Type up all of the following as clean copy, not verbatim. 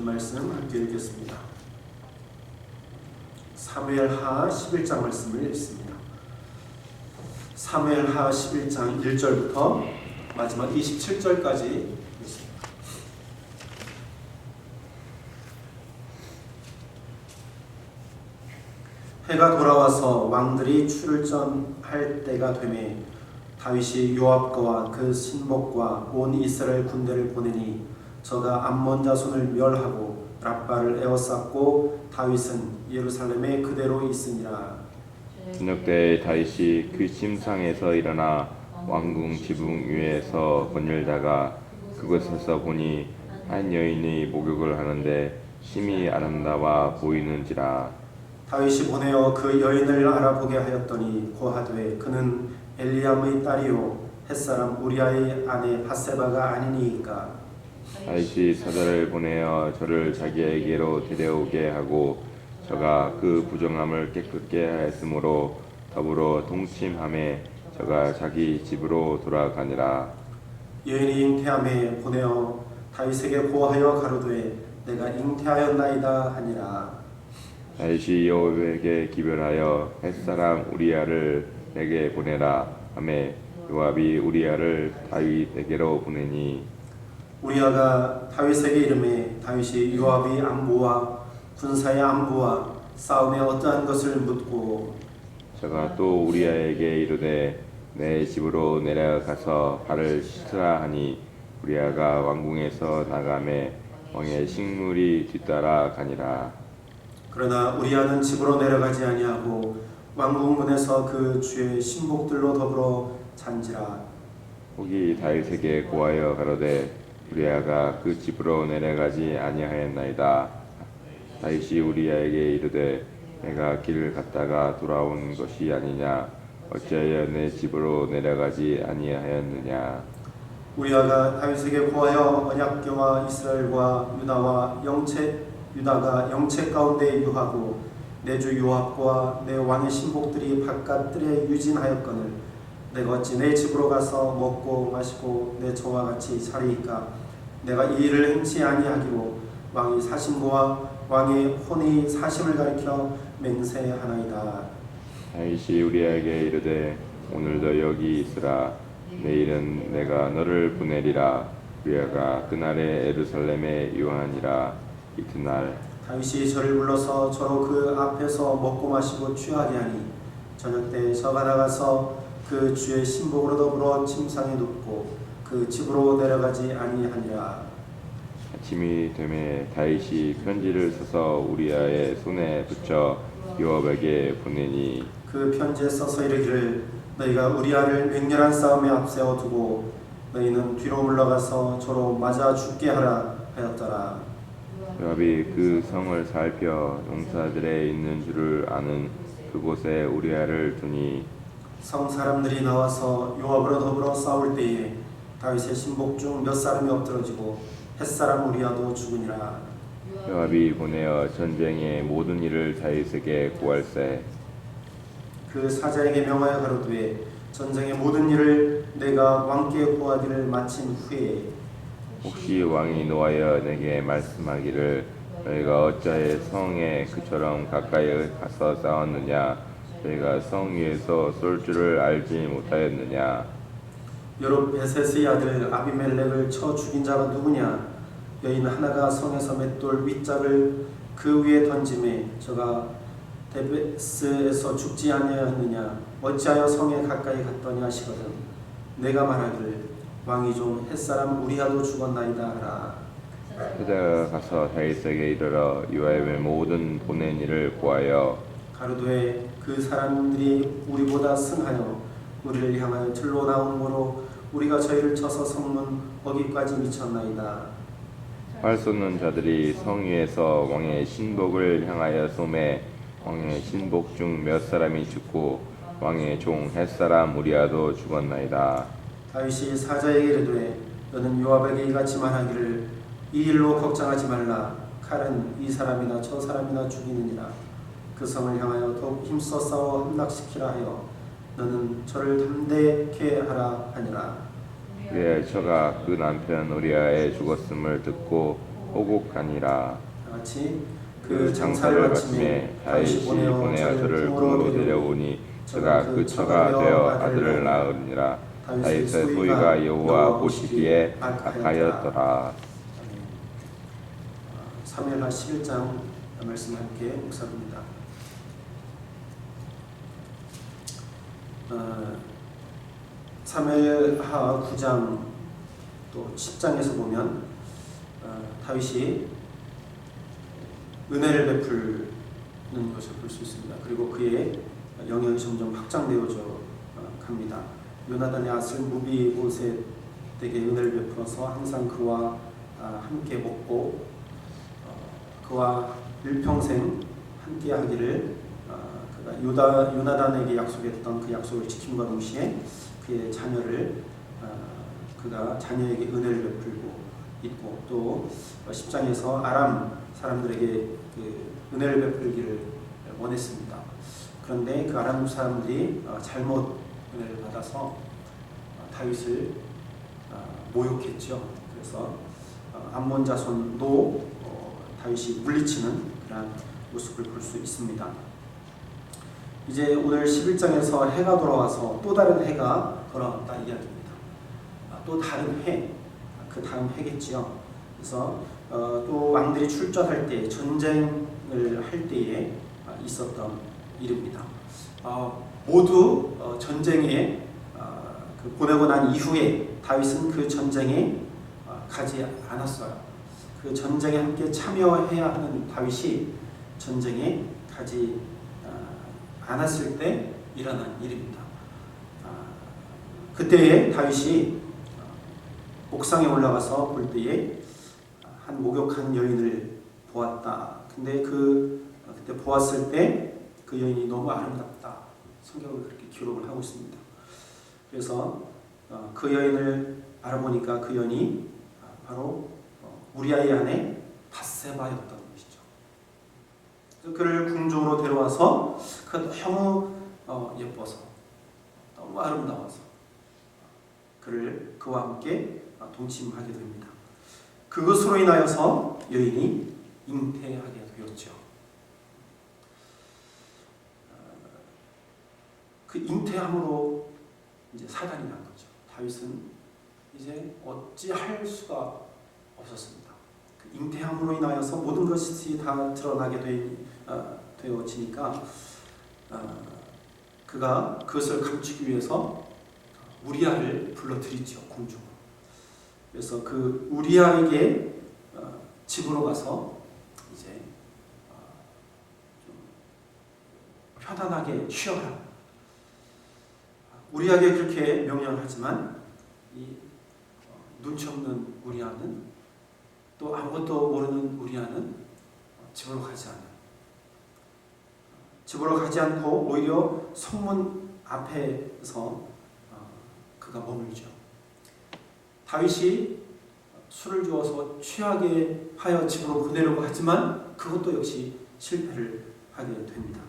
말씀 함께 읽겠습니다. 사무엘하 11장 말씀을 읽습니다. 사무엘하 11장 1절부터 마지막 27절까지 읽습니다. 해가 돌아와서 왕들이 출전할 때가 되매 다윗이 요압과 그 신복과 온 이스라엘 군대를 보내니 저가 암몬 자손을 멸하고 랍바를 에워쌌고 다윗은 예루살렘에 그대로 있으니라. 저녁 때 다윗이 그 침상에서 일어나 왕궁 지붕 위에서 거닐다가 그곳에서 보니 한 여인이 목욕을 하는데 심히 아름다워 보이는지라. 다윗이 보내어 그 여인을 알아보게 하였더니 고하되 그는 엘리암의 딸이요 햇사람 우리아의 아내 밧세바가 아니니이까. 다윗이 사자를 보내어 저를 자기에게로 데려오게 하고 저가 그 부정함을 깨끗게 하였으므로 더불어 동침함에 저가 자기 집으로 돌아가니라. 여인이 잉태함에 보내어 다윗에게 고하여 가로되 내가 잉태하였나이다 하니라. 다윗이 요압에게 기별하여 햇사람 우리아를 내게 보내라 하매 요압이 우리아를 다윗에게로 보내니 우리아가 다윗에게 이르매 다윗이 요압의 안부와 군사의 안부와 싸움에 어떠한 것을 묻고 저가 또 우리아에게 이르되 내 집으로 내려가서 발을 씻으라 하니 우리아가 왕궁에서 나가매 왕의 식물이 뒤따라 가니라. 그러나 우리아는 집으로 내려가지 아니하고 왕궁문에서 그 주의 신복들로 더불어 잔지라. 혹이 다윗에게 고하여 가로되 우리아가 그 집으로 내려가지 아니하였나이다. 다윗이 우리아에게 이르되 내가 길을 갔다가 돌아온 것이 아니냐 어찌하여 내 집으로 내려가지 아니하였느냐. 우리아가 다윗에게 고하여 언약궤와 이스라엘과 유다가 영체 가운데 유하고 내 주 요압과 내 왕의 신복들이 바깥 뜰에 유진하였거늘 내가 어찌 내 집으로 가서 먹고 마시고 내 저와 같이 자리이까. 내가 이 일을 행치 아니하기로 왕이 사심과 왕의 혼이 사심을 가리켜 맹세하나이다. 다윗이 우리아에게 이르되 오늘도 여기 있으라. 내일은 내가 너를 보내리라. 우리아가 그날에 예루살렘에 유하니라. 이튿날 다윗이 저를 불러서 저로 그 앞에서 먹고 마시고 취하게 하니 저녁 때 저가 나가서 그 주의 신복으로 더불어 침상에 눕고 그 집으로 내려가지 아니하니라. 아침이 되매 다윗이 편지를 써서 우리아의 손에 붙여 요압에게 보내니 그 편지에 써서 이르기를 너희가 우리아를 맹렬한 싸움에 앞세워 두고 너희는 뒤로 물러가서 저로 맞아 죽게 하라 하였더라. 요압이 그 성을 살펴 용사들의 있는 줄을 아는 그곳에 우리아를 두니 성 사람들이 나와서 요압으로 더불어 싸울 때에 다윗의 신복 중 몇 사람이 엎드러지고 햇사람 우리아도 죽으니라. 요압이 보내어 전쟁의 모든 일을 다윗에게 고할세. 그 사자에게 명하여 가로되 전쟁의 모든 일을 내가 왕께 고하기를 마친 후에 혹시 왕이 노하여 내게 말씀하기를 너희가 어찌하여 성에 그처럼 가까이 가서 싸웠느냐 너희가 성 위에서 쏠 줄을 알지 못하였느냐. 여룹베셋의 아들 아비멜렉을 쳐 죽인 자가 누구냐. 여인 하나가 성에서 맷돌 윗짝을 그 위에 던짐에 저가 데베스에서 죽지 아니하였느냐. 어찌하여 성에 가까이 갔더냐 하시거든 내가 말하기를 왕이 좀 햇사람 우리아도 죽었나이다 하라. 사자가 가서 다윗에게 이르러 요압의 모든 보낸 일을 고하여 가로되 그 사람들이 우리보다 승하여 우리를 향하여 들로 나오므로 우리가 저희를 쳐서 성문 거기까지 미쳤나이다. 활 쏘는 자들이 성 위에서 왕의 신복을 향하여 쏘매 왕의 신복 중 몇 사람이 죽고 왕의 종 햇사람 우리아도 죽었나이다. 다윗이 사자에게 이르되 너는 요압에게 이같이 말하기를 이 일로 걱정하지 말라. 칼은 이 사람이나 저 사람이나 죽이느니라. 그 성을 향하여 더욱 힘써 싸워 함락시키라 하여 너는 저를 담대케 하라 하니라. 그의 처가 그 남편 우리아의 죽었음을 듣고 호곡하니라. 다 같이 그 장사를 마침에 다윗이 보내어 저를 궁으로 데려오니 저가 그 처가 되어 아들을 낳으니라. 다윗의 소위가 여호와 보시기에 악하였더라. 사무엘하 11장 말씀 함께 묵상합니다. 사무엘하 9장 또 10장에서 보면 다윗이 은혜를 베푸는 것을 볼 수 있습니다. 그리고 그의 영역이 점점 확장되어져 갑니다. 요나단의 아들 무비보셋에게 은혜를 베풀어서 항상 그와 함께 먹고 그와 일평생 함께 하기를 그가 요나단에게 약속했던 그 약속을 지킴과 동시에 그의 자녀를 그가 자녀에게 은혜를 베풀고 있고 또 10장에서 아람 사람들에게 그 은혜를 베풀기를 원했습니다. 그런데 그 아람 사람들이 잘못 은혜를 받아서 다윗을 모욕했죠. 그래서 암몬 자손도 다윗이 물리치는 그런 모습을 볼 수 있습니다. 이제 오늘 11장에서 해가 돌아와서 또 다른 해가 돌아왔다 이야기입니다. 또 다른 해, 그 다음 해겠지요. 그래서 또 왕들이 출전할 때 전쟁을 할 때에 있었던 일입니다. 모두 전쟁에 그 보내고 난 이후에 다윗은 그 전쟁에 가지 않았어요. 그 전쟁에 함께 참여해야 하는 다윗이 전쟁에 가지 않았을 때 일어난 일입니다. 그때에 다윗이 옥상에 올라가서 볼 때에 한 목욕한 여인을 보았다. 근데 그때 보았을 때 그 여인이 너무 아름답다. 성경을 그렇게 기록을 하고 있습니다. 그래서 그 여인을 알아보니까 그 여인이 바로 우리아의 아내 밧세바였던 것이죠. 그를 궁중으로 데려와서 그 너무 예뻐서 너무 아름다워서 그와 함께 동침하게 됩니다. 그것으로 인하여서 여인이 잉태하게 되었죠. 그 잉태함으로 이제 사단이 난 거죠. 다윗은 이제 어찌할 수가 없었습니다. 그 잉태함으로 인하여서 모든 것이 다 드러나게 되어지니까 그가 그것을 감추기 위해서 우리아를 불러들이죠. 궁중으로. 그래서 그 우리아에게 집으로 가서 이제 좀 편안하게 쉬어라. 우리아에게 그렇게 명령하지만 이 눈치 없는 우리아는 또 아무것도 모르는 우리아는 집으로 가지 않아요. 집으로 가지 않고 오히려 성문 앞에서 그가 머물죠. 다윗이 술을 주어서 취하게 하여 집으로 보내려고 하지만 그것도 역시 실패를 하게 됩니다.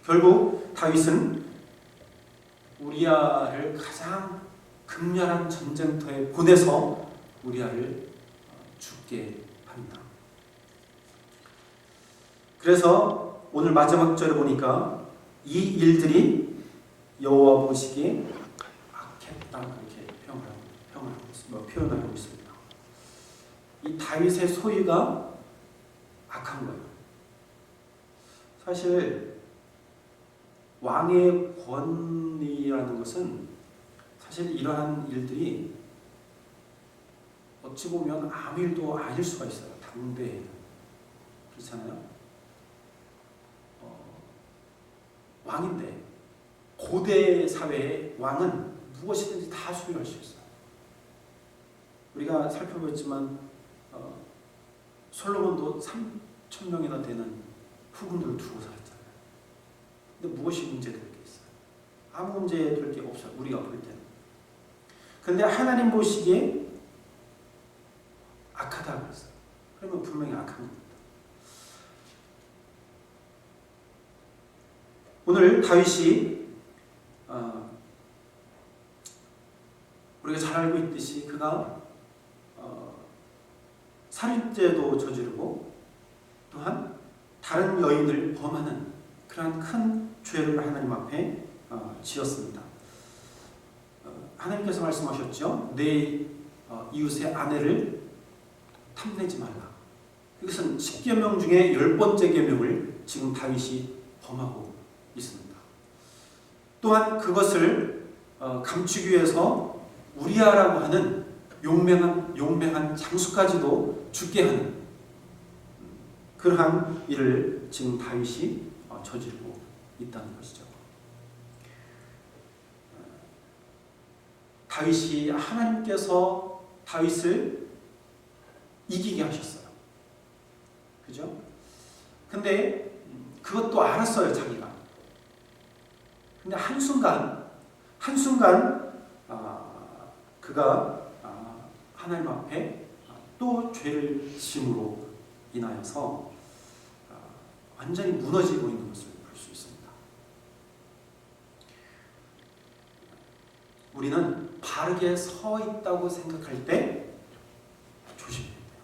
결국 다윗은 우리아를 가장 극렬한 전쟁터에 보내서 우리아를 죽게 합니다. 그래서 오늘 마지막 절에 보니까 이 일들이 여호와 보시기에 악했다 그렇게 표현하고 있습니다. 이 다윗의 소위가 악한 거예요. 사실 왕의 권위라는 것은 사실 이러한 일들이 어찌 보면 아무 일도 아닐 수가 있어요. 당대에는. 그렇잖아요. 왕인데 고대 사회의 왕은 무엇이든지 다 소유할 수 있어요. 우리가 살펴봤지만 솔로몬도 3,000명이나 되는 후궁들을 두고 살았잖아요. 근데 무엇이 문제될 게 있어요? 아무 문제될 게 없어요. 우리가 볼 때는. 근데 하나님 보시기에 악하다고 했어요. 그러면 분명히 악한 겁니다. 오늘 다윗이 우리가 잘 알고 있듯이 그가 살인죄도 저지르고 또한 다른 여인을 범하는 그러한 큰 죄를 하나님 앞에 지었습니다. 하나님께서 말씀하셨죠. 내 이웃의 아내를 탐내지 말라. 이것은 10계명 중에 10번째 계명을 지금 다윗이 범하고 있습니다. 또한 그것을 감추기 위해서 우리아라고 하는 용맹한 장수까지도 죽게 하는 그러한 일을 지금 다윗이 저지르고 있다는 것이죠. 다윗이 하나님께서 다윗을 이기게 하셨어요. 그죠? 근데 그것도 알았어요, 자기가. 근데 한순간 그가 하나님 앞에 또 죄를 지음으로 인하여서 완전히 무너지고 있는 것을 볼 수 있습니다. 우리는 바르게 서 있다고 생각할 때 조심해야 돼요.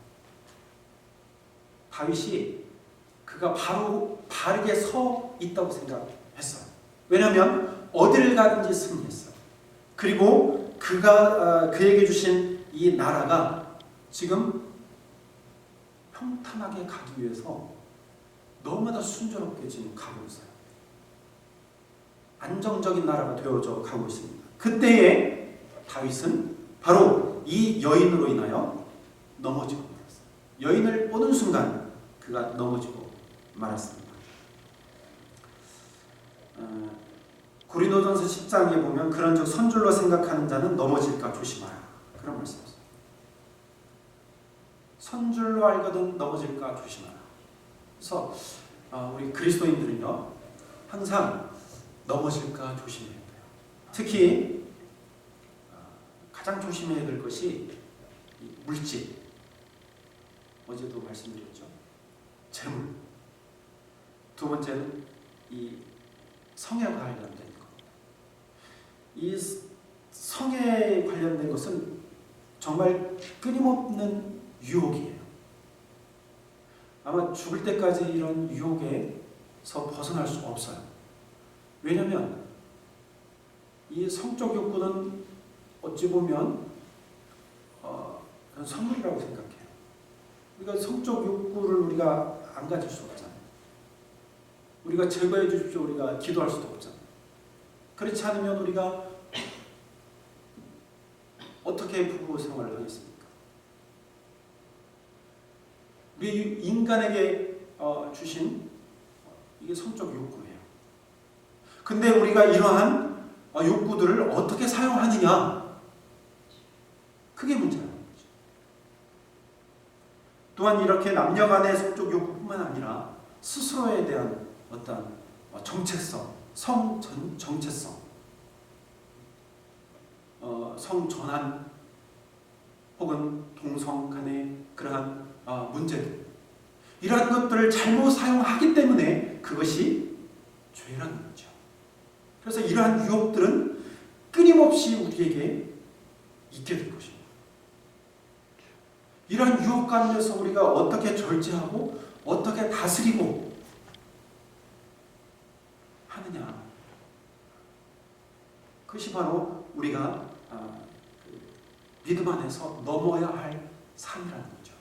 다윗이 그가 바르게 서 있다고 생각했어요. 왜냐하면 어디를 가든지 승리했어요. 그리고 그에게 주신 이 나라가 지금 평탄하게 가기 위해서 너무나 순조롭게 지금 가고 있어요. 안정적인 나라가 되어져 가고 있습니다. 그때에 다윗은 바로 이 여인으로 인하여 넘어지고 말았어요. 여인을 보는 순간 그가 넘어지고 말았습니다. 고린도전서 10장에 보면 그런즉 선줄로 생각하는 자는 넘어질까 조심하라. 그런 말씀이었어요. 선줄로 알거든 넘어질까 조심하라. 그래서 우리 그리스도인들은요 항상 넘어질까 조심해야 돼요. 특히 가장 조심해야 될 것이 물질. 어제도 말씀드렸죠. 재물. 두 번째는 이 성에 관련된 것. 이 성에 관련된 것은 정말 끊임없는 유혹이에요. 아마 죽을 때까지 이런 유혹에서 벗어날 수가 없어요. 왜냐하면 이 성적 욕구는 어찌 보면 선물이라고 생각해요. 우리가 성적 욕구를 우리가 안 가질 수 없잖아요. 우리가 제거해 주십시오. 우리가 기도할 수도 없잖아요. 그렇지 않으면 우리가 어떻게 부부 생활을 하겠습니까? 우리 인간에게 주신 이게 성적 욕구예요. 근데 우리가 이러한 욕구들을 어떻게 사용하느냐, 그게 문제라는 거죠. 또한 이렇게 남녀 간의 성적 욕구뿐만 아니라 스스로에 대한 어떤 정체성, 성 정체성, 성전환 혹은 동성 간의 그러한 문제들, 이러한 것들을 잘못 사용하기 때문에 그것이 죄라는 거죠. 그래서 이러한 유혹들은 끊임없이 우리에게 있게 될 것입니다. 이러한 유혹 가운데서 우리가 어떻게 절제하고 어떻게 다스리고 하느냐, 그것이 바로 우리가 믿음 안에서 넘어야 할 삶이라는 거죠.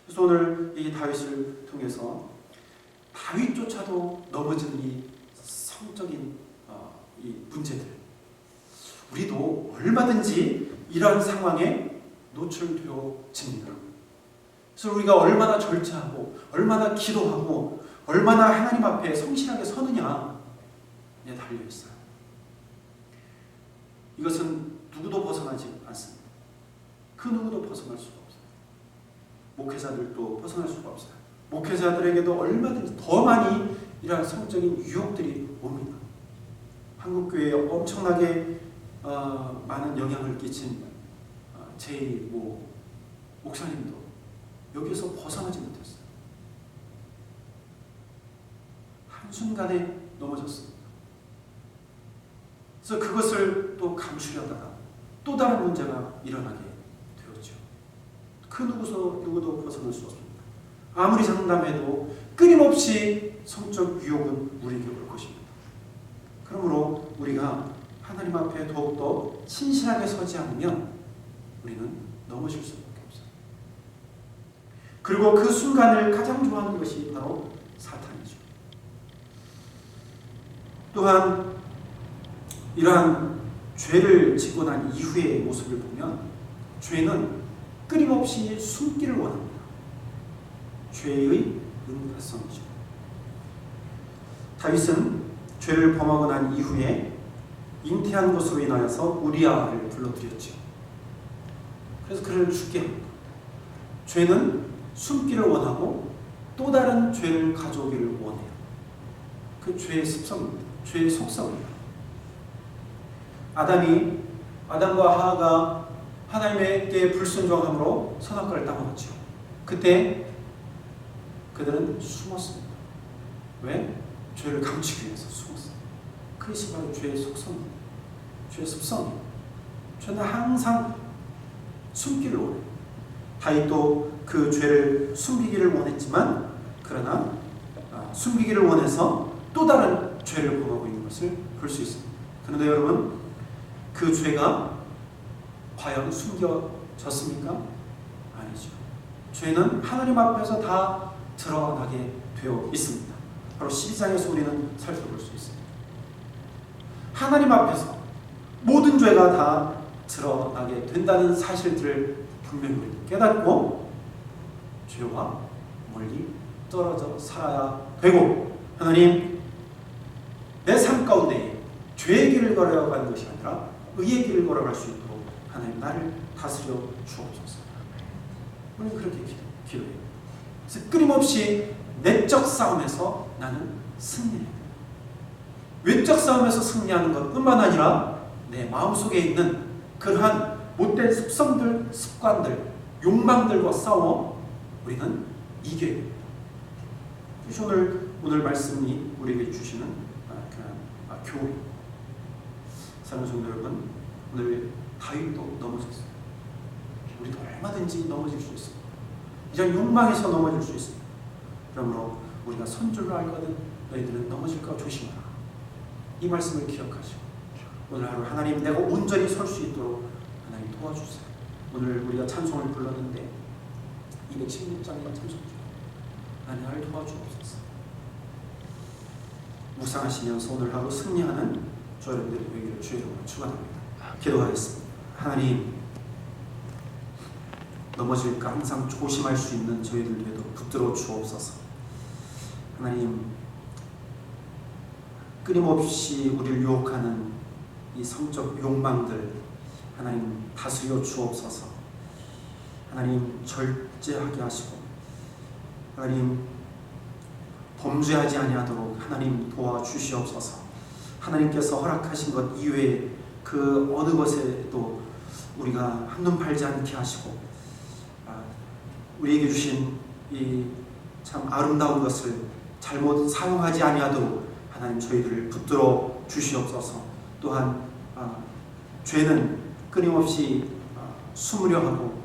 그래서 오늘 이 다윗을 통해서 다윗조차도 넘어진 이 성적인 이 문제들, 우리도 얼마든지 이러한 상황에 노출되어집니다. 그래서 우리가 얼마나 절제하고 얼마나 기도하고 얼마나 하나님 앞에 성실하게 서느냐에 달려있어요. 이것은 누구도 벗어나지 않습니다. 그 누구도 벗어날 수가 없어요. 목회자들도 벗어날 수가 없어요. 목회자들에게도 얼마든지 더 많이 이러한 성적인 유혹들이 옵니다. 한국교회에 엄청나게 많은 영향을 끼친 제2모 목사님도 여기에서 벗어나지 못했어요. 한순간에 넘어졌습니다. 그래서 그것을 또 감추려다가 또 다른 문제가 일어나게 되었죠. 그 누구도 벗어날 수 없습니다. 아무리 장담해도 끊임없이 성적 유혹은 우리에게 올 것입니다. 그러므로 우리가 하나님 앞에 더욱더 신실하게 서지 않으면 우리는 넘어질 수밖에 없어요. 그리고 그 순간을 가장 좋아하는 것이 바로 사탄이죠. 또한 이러한 죄를 짓고 난 이후의 모습을 보면 죄는 끊임없이 숨기를 원합니다. 죄의 은폐성이죠. 다윗은 죄를 범하고 난 이후에 잉태한 것으로 인하여서 우리아를 불러들였죠. 그래서 그를 죽게 합니다. 죄는 숨기를 원하고 또 다른 죄를 가져오기를 원해요. 그 죄의 습성입니다. 죄의 속성입니다. 아담과 하하가 하나님께 불순종함으로 선악과를 따먹었죠. 그때 그들은 숨었습니다. 왜? 죄를 감추기 위해서 숨었습니다. 그것이 바로 죄의 속성입니다. 죄의 습성입니다. 죄는 항상 숨기를 원해요. 다윗도 그 죄를 숨기기를 원했지만 그러나 숨기기를 원해서 또 다른 죄를 범하고 있는 것을 볼 수 있습니다. 그런데 여러분, 그 죄가 과연 숨겨졌습니까? 아니죠. 죄는 하나님 앞에서 다 드러나게 되어 있습니다. 바로 12장에서 우리는 살펴볼 수 있습니다. 하나님 앞에서 모든 죄가 다 드러나게 된다는 사실들을 분명히 우리는 깨닫고 죄와 멀리 떨어져 살아야 되고, 하나님, 내 삶 가운데 죄의 길을 걸어가는 것이 아니라 의의 길을 걸어갈 수 있도록 하나님 나를 다스려 주옵소서. 우리는 그렇게 기도해요. 그래서 끊임없이 내적 싸움에서 나는 승리해야 돼요. 외적 싸움에서 승리하는 것뿐만 아니라 내 마음속에 있는 그러한 못된 습성들, 습관들, 욕망들과 싸워 우리는 이겨야 됩니다. 오늘 말씀이 우리에게 주시는 교훈. 사랑하는 성도 여러분, 오늘 다윗도 넘어졌어요. 우리도 얼마든지 넘어질 수 있습니다. 이런 욕망에서 넘어질 수 있습니다. 그러므로 우리가 선줄로 알거든 너희들은 넘어질까 조심하라. 이 말씀을 기억하시고 오늘 하루 하나님, 내가 온전히 설 수 있도록 하나님 도와주세요. 오늘 우리가 찬송을 불렀는데 216장의 찬송 중 하나님 나를 도와주옵소서. 묵상하시면서 오늘 하루 승리하는 저 여러분들이 되기를 주의 이름으로 축원합니다. 기도하겠습니다. 하나님, 넘어질까 항상 조심할 수 있는 저희들에도 붙들어 주옵소서. 하나님, 끊임없이 우리를 유혹하는 이 성적 욕망들 하나님 다스려 주옵소서. 하나님, 절제하게 하시고 하나님, 범죄하지 아니하도록 하나님 도와주시옵소서. 하나님께서 허락하신 것 이외에 그 어느 것에도 우리가 한눈 팔지 않게 하시고 우리에게 주신 이 참 아름다운 것을 잘못 사용하지 아니하도록 하나님 저희들을 붙들어 주시옵소서. 또한 죄는 끊임없이 숨으려 하고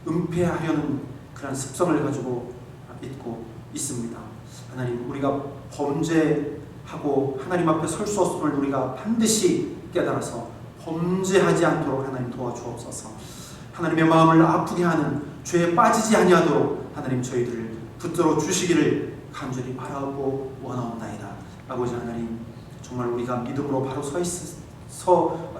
은폐하려는 그런 습성을 가지고 있고 있습니다. 하나님, 우리가 범죄하고 하나님 앞에 설 수 없음을 우리가 반드시 깨달아서 범죄하지 않도록 하나님 도와주옵소서. 하나님의 마음을 아프게 하는 죄에 빠지지 아니하도록 하나님 저희들을 붙들어 주시기를 간절히 바라고 원하옵나이다. 아버지 하나님, 정말 우리가 믿음으로 바로 서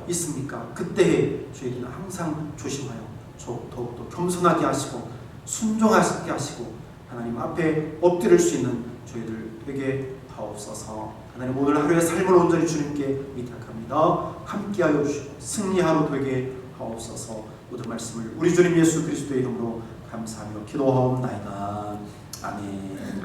있습니까? 그때에 저희들은 항상 조심하여 더욱더 겸손하게 하시고 순종하게 하시고 하나님 앞에 엎드릴 수 있는 저희들 되게 하옵소서. 하나님, 오늘 하루의 삶을 온전히 주님께 위탁합니다. 함께하여 주시고 승리하러 되게 하옵소서. 모든 말씀을 우리 주님 예수 그리스도의 이름으로 감사하며 기도하옵나이다. 아멘.